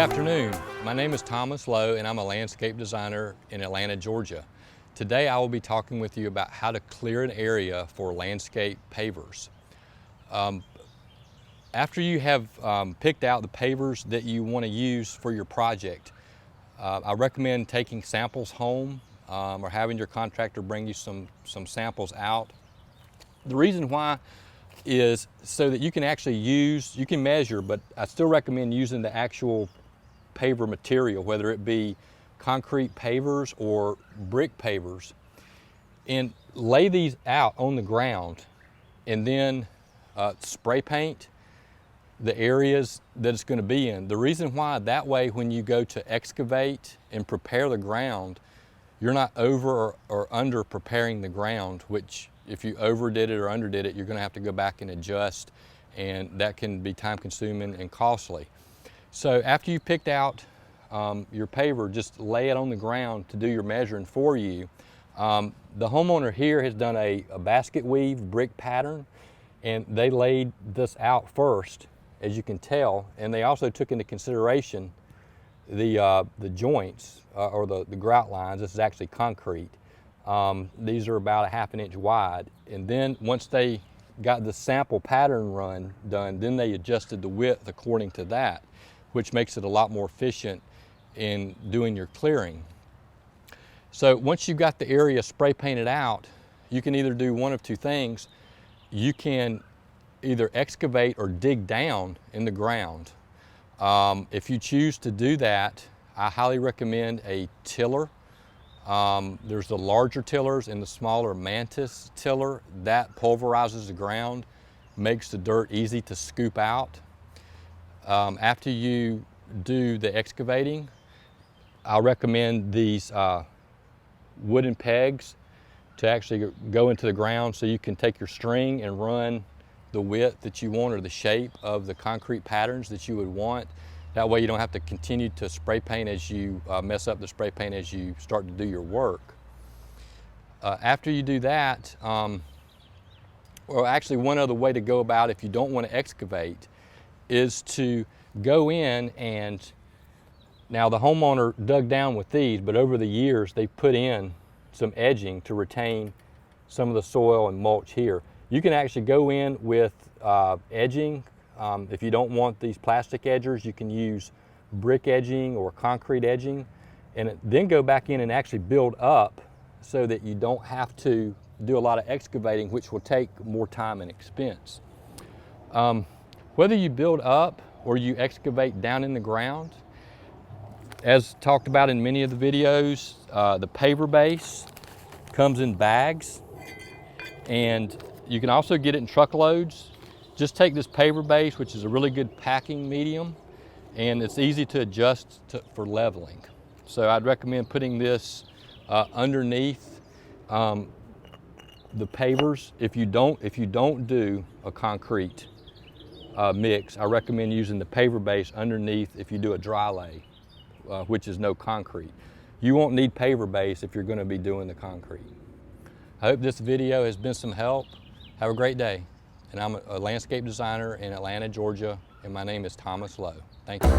afternoon. My name is Thomas Lowe and I'm a landscape designer in Atlanta, Georgia. Today I will be talking with you about how to clear an area for landscape pavers. After you have picked out the pavers that you want to use for your project, I recommend taking samples home or having your contractor bring you some samples out. The reason why is so that you can actually use, you can measure, but I still recommend using the actual paver material, whether it be concrete pavers or brick pavers, and lay these out on the ground and then spray paint the areas that it's going to be in. The reason why, that way when you go to excavate and prepare the ground, you're not over or under preparing the ground, which if you overdid it or underdid it, you're going to have to go back and adjust, and that can be time consuming and costly. So after you picked out your paver, just lay it on the ground to do your measuring for you. The homeowner here has done a basket weave brick pattern, and they laid this out first, as you can tell, and they also took into consideration the joints or the grout lines. This is actually concrete. These are about 1/2 inch wide, and then once they got the sample pattern run done, then they adjusted the width according to that, which makes it a lot more efficient in doing your clearing. So once you've got the area spray painted out, you can either do one of two things. You can either excavate or dig down in the ground. If you choose to do that, I highly recommend a tiller. There's the larger tillers and the smaller mantis tiller. That pulverizes the ground, makes the dirt easy to scoop out. After you do the excavating, I recommend these wooden pegs to actually go into the ground, so you can take your string and run the width that you want or the shape of the concrete patterns that you would want. That way you don't have to continue to spray paint as you mess up the spray paint as you start to do your work. After you do that, or actually one other way to go about if you don't want to excavate is to go in, and now the homeowner dug down with these, but over the years they put in some edging to retain some of the soil and mulch here. You can actually go in with edging. If you don't want these plastic edgers, you can use brick edging or concrete edging, and then go back in and actually build up so that you don't have to do a lot of excavating, which will take more time and expense. Whether you build up or you excavate down in the ground, as talked about in many of the videos, the paver base comes in bags, and you can also get it in truckloads. Just take this paver base, which is a really good packing medium, and it's easy to adjust for leveling. So I'd recommend putting this underneath the pavers. If you don't do a concrete mix, I recommend using the paver base underneath if you do a dry lay, which is no concrete. You won't need paver base if you're going to be doing the concrete. I hope this video has been some help. Have a great day. And I'm a landscape designer in Atlanta, Georgia, and my name is Thomas Lowe. Thank you.